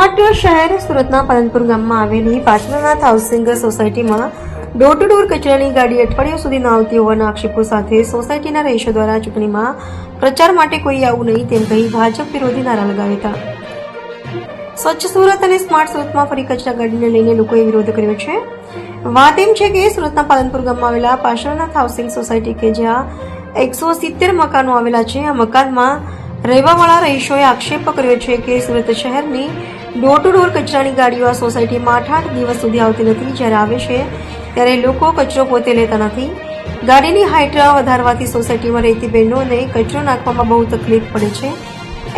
Smart શહેર સુરતના પાલનપુર ગામમાં આવેલી પાર્શ્વનાથ હાઉસિંગ સોસાયટીમાં ડોર ટુ ડોર કચરાની ગાડી અઠવાડિયા સુધી ન આવતી હોવાના આક્ષેપો સાથે સોસાયટીના રહીશો દ્વારા ચૂંટણીમાં પ્રચાર માટે કોઈ આવું નહીં તેમ કહી ભાજપ વિરોધી નારા લગાવ્યા હતા. સ્વચ્છ સુરત અને સ્માર્ટ સુરતમાં ફરી કચરા ગાડીને લઈને લોકોએ વિરોધ કર્યો છે. વાત એમ છે કે સુરતના પાલનપુર ગામમાં આવેલા પાર્શ્વનાથ હાઉસિંગ સોસાયટી કે જ્યાં 170 મકાનો આવેલા છે, આ મકાનમાં રહેવાવાળા રહીશોએ આક્ષેપ કર્યો છે કે સુરત શહેરની ડોર ટુ ડોર કચરાની ગાડીઓ આ સોસાયટીમાં 8 દિવસ સુધી આવતી નથી. જ્યારે આવે છે ત્યારે લોકો કચરો પોતે લેતા નથી. ગાડીની હાઇટ વધારવાથી સોસાયટીમાં રહેતી બહેનોને કચરો નાખવામાં બહુ તકલીફ પડે છે.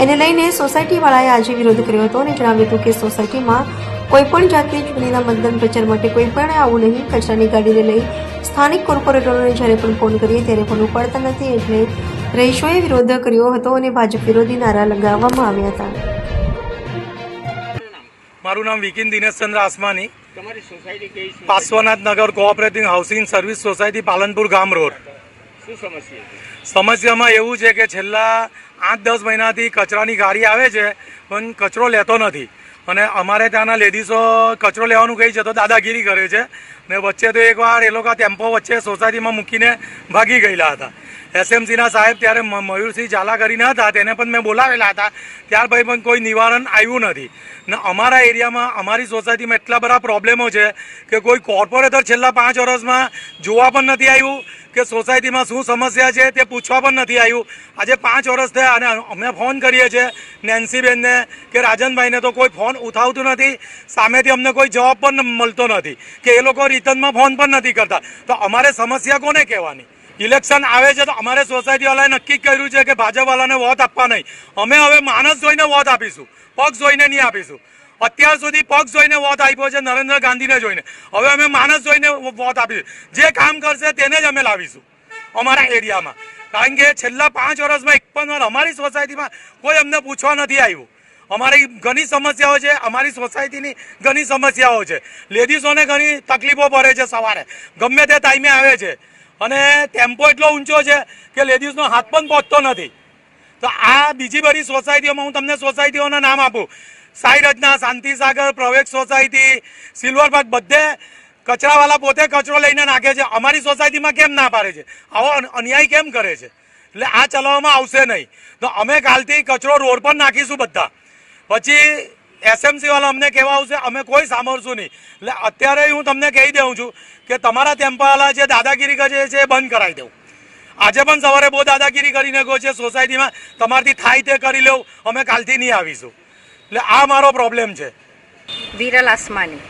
એને લઈને સોસાયટીવાળાએ આજે વિરોધ કર્યો હતો અને જણાવ્યું હતું કે સોસાયટીમાં કોઈપણ જાતની ચૂંટણીના મતદાન પ્રચાર માટે કોઈ પણ આવું નહીં. કચરાની ગાડીને લઈ સ્થાનિક કોર્પોરેટરોને જ્યારે પણ ફોન કરીએ ત્યારે પણ ઉપાડતા નથી, એટલે રહીશોએ વિરોધ કર્યો હતો અને ભાજપ વિરોધી નારા લગાવવામાં આવ્યા હતા. મારું નામ વિકિન દિનેશચંદ્ર આસમાની, પાર્શ્વનાથ નગર cooperative housing service society, Palanpur ગામ રોડ. સમસ્યામાં એવું છે કે છેલ્લા 8-10 મહિનાથી કચરાની ગાડી આવે છે પણ કચરો લેતો નથી અને અમારે ત્યાંના લેડીઝો કચરો લેવાનું કહી છે તો દાદાગીરી કરે છે ને વચ્ચે તો એકવાર એ લોકો ટેમ્પો વચ્ચે સોસાયટીમાં મૂકીને ભાગી ગયેલા હતા. એસએમસીના સાહેબ ત્યારે મયુરસિંહ ઝાલા કરીને હતા, તેને પણ મેં બોલાવેલા હતા, ત્યાર પછી પણ કોઈ નિવારણ આવ્યું નથી. ને અમારા એરિયામાં અમારી સોસાયટીમાં એટલા બધા પ્રોબ્લેમો છે કે કોઈ કોર્પોરેટર છેલ્લા 5 વર્ષમાં જોવા પણ નથી આવ્યું કે સોસાયટીમાં શું સમસ્યા છે તે પૂછવા પણ નથી આવ્યું. આજે 5 વર્ષ થયા અને અમે ફોન કરીએ છીએ નેન્સીબેનને કે રાજનભાઈને, તો કોઈ ફોન ઉઠાવતું નથી, સામેથી અમને કોઈ જવાબ પણ મળતો નથી કે એ લોકો રિટર્નમાં ફોન પણ નથી કરતા. તો અમારે સમસ્યા કોને કહેવાની? ઇલેક્શન આવે છે તો અમારે સોસાયટીવાળાએ નક્કી કર્યું છે કે ભાજપવાળાને વોટ આપવા નહીં. અમે હવે માણસ જોઈને વોટ આપીશું, પક્ષ જોઈને નહીં આપીશું. અત્યાર સુધી પક્ષ જોઈને વોટ આપ્યો છે, નરેન્દ્ર ગાંધીને જોઈને. હવે અમે માણસ જોઈને વોટ આપીશું. જે કામ કરશે તેને જ અમે લાવીશું અમારા એરિયામાં. કારણ કે છેલ્લા 5 વર્ષમાં એક પણ વાર અમારી સોસાયટીમાં કોઈ અમને પૂછવા નથી આવ્યું. અમારી ઘણી સમસ્યાઓ છે, અમારી સોસાયટીની ઘણી સમસ્યાઓ છે. લેડીઝોને ઘણી તકલીફો પડે છે, સવારે ગમે તે ટાઈમે આવે છે અને ટેમ્પો એટલો ઊંચો છે કે લેડીઝનો હાથ પણ પહોંચતો નથી. તો આ બીજી બધી સોસાયટીઓમાં હું તમને સોસાયટીઓના નામ આપું: સાઈ રચના, શાંતિસાગર, પ્રવેશ સોસાયટી, સિલ્વર પાર્ક, બધે કચરાવાળા પોતે કચરો લઈને નાખે છે. અમારી સોસાયટીમાં કેમ ના પાડે છે? આવો અન્યાય કેમ કરે છે? એટલે આ ચલાવવામાં આવશે નહીં. તો અમે કાલથી કચરો રોડ પર નાખીશું બધા. પછી એસએમસી વાળા અમને કહેવા આવશે, અમે કોઈ સાંભળશું નહીં. એટલે અત્યારે હું તમને કહી દઉં છું કે તમારા ટેમ્પાવાળા જે દાદાગીરી કરે છે એ બંધ કરાવી દઉં. આજે પણ સવારે બહુ દાદાગીરી કરીને ગયો છે સોસાયટીમાં, તમારથી થાય તે કરી લેવું, અમે કાલથી નહીં આવીશું. એટલે આ મારો પ્રોબ્લેમ છે. વિરલ આસમાની,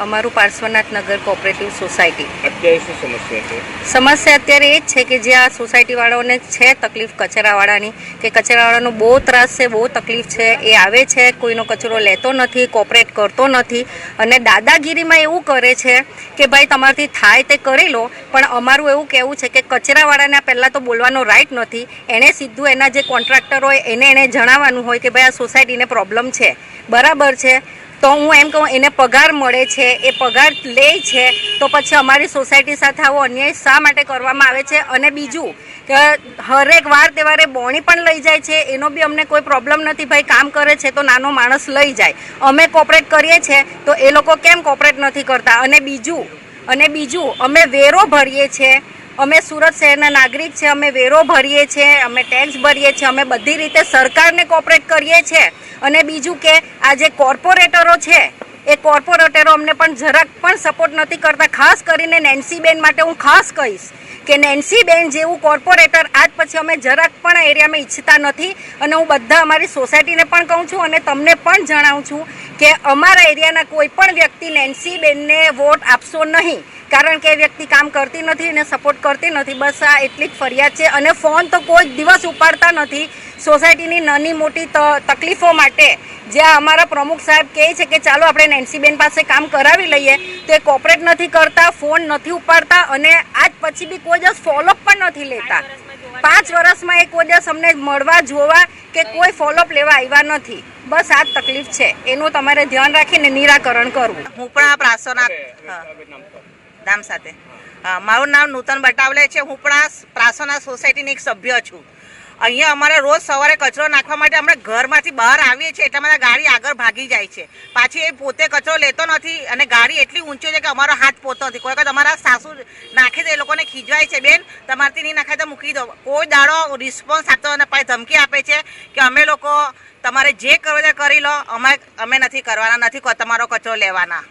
અમારું પાર્શ્વનાથ નગર કોઓપરેટિવ સોસાયટી. અત્યારે શું સમસ્યા છે? સમસ્યા અત્યારે એ જ છે કે જે આ સોસાયટીવાળાઓને છે તકલીફ કચરાવાળાની, કે કચરાવાળાનો બહુ ત્રાસ છે, બહુ તકલીફ છે. એ આવે છે, કોઈનો કચરો લેતો નથી, કોઓપરેટ કરતો નથી અને દાદાગીરીમાં એવું કરે છે કે ભાઈ તમારાથી થાય તે કરી લો. પણ અમારું એવું કહેવું છે કે કચરાવાળાને પહેલાં તો બોલવાનો રાઇટ નથી. એણે સીધું એના જે કોન્ટ્રાક્ટર હોય એને જણાવવાનું હોય કે ભાઈ આ સોસાયટીને પ્રોબ્લેમ છે, બરાબર છે. તો હું એમ કહું, એને પગાર મળે છે, એ પગાર લે છે, તો પછી અમારી સોસાયટી સાથે આવો અન્યાય શા માટે કરવામાં આવે છે? અને બીજું કે હરેક વાર તહેવારે બોણી પણ લઈ જાય છે, એનો બી અમને કોઈ પ્રોબ્લેમ નથી. ભાઈ કામ કરે છે તો નાનો માણસ લઈ જાય, અમે કોઓપરેટ કરીએ છીએ તો એ લોકો કેમ કોઓપરેટ નથી કરતા? અને બીજું અમે વેરો ભરીએ છીએ, અમે સુરત શહેરના નાગરિક છે, અમે વેરો ભરીએ છીએ, અમે ટેક્સ ભરીએ છીએ, અમે બધી રીતે સરકારને કોઓપરેટ કરીએ છીએ. અને બીજું કે આ જે કોર્પોરેટરો છે એ કોર્પોરેટરો અમને પણ જરાક પણ સપોર્ટ નથી કરતા. ખાસ કરીને નેન્સીબેન માટે હું ખાસ કહીશ કે નેન્સીબેન જેવું કોર્પોરેટર આજ પછી અમે જરાક પણ એરિયામાં ઈચ્છતા નથી. અને હું બધા અમારી સોસાયટીને પણ કહું છું અને તમને પણ જણાવું છું કે અમારા એરિયાના કોઈ પણ વ્યક્તિ નેન્સીબેનને વોટ આપશો નહીં, કારણ કે એ વ્યક્તિ કામ કરતી નથી અને સપોર્ટ કરતી નથી. બસ આ એટલી જ ફરિયાદ છે. અને ફોન તો કોઈ દિવસ ઉપાડતા નથી. સોસાયટીની નાની મોટી તકલીફો માટે જ્યાં અમારા પ્રમુખ સાહેબ કહે છે કે ચાલો આપણે નેન્સીબેન પાસે કામ કરાવી લઈએ, તો એ કોઓપરેટ નથી કરતા, ફોન નથી ઉપાડતા અને આજ પછી બી કોઈ દિવસ ફોલોઅપ પણ નથી લેતા. 5 વર્ષમાં એ કોઈ દિવસ અમને મળવા જોવા કે કોઈ ફોલોઅપ લેવા આવ્યા નથી. બસ આ જ તકલીફ છે, એનું તમારે ધ્યાન રાખીને નિરાકરણ કરવું. હું પણ આ પ્રાસોનાથ નામ સાથે મારું નામ નૂતન બટાવલે છે. હું પણ આ પ્રાસોનાથ સોસાયટીની એક સભ્ય છું અહીંયા અમારે રોજ સવારે કચરો નાખવા માટે અમે ઘરમાંથી બહાર આવીએ છીએ એટલે અમારા ગાડી આગળ ભાગી જાય છે. પાછી એ પોતે કચરો લેતો નથી અને ગાડી એટલી ઊંચી છે કે અમારો હાથ પોતો નથી. કોઈ વખત અમારા સાસુ નાખે તો એ લોકોને ખીજવાય છે, બેન તમારથી નહીં નાખાય તો મૂકી દો. કોઈ દાડો રિસ્પોન્સ આપતો અને પાછી ધમકી આપે છે કે અમે લોકો તમારે જે કરવું તે કરી લો, અમે નથી કરવાના, નથી તમારો કચરો લેવાના.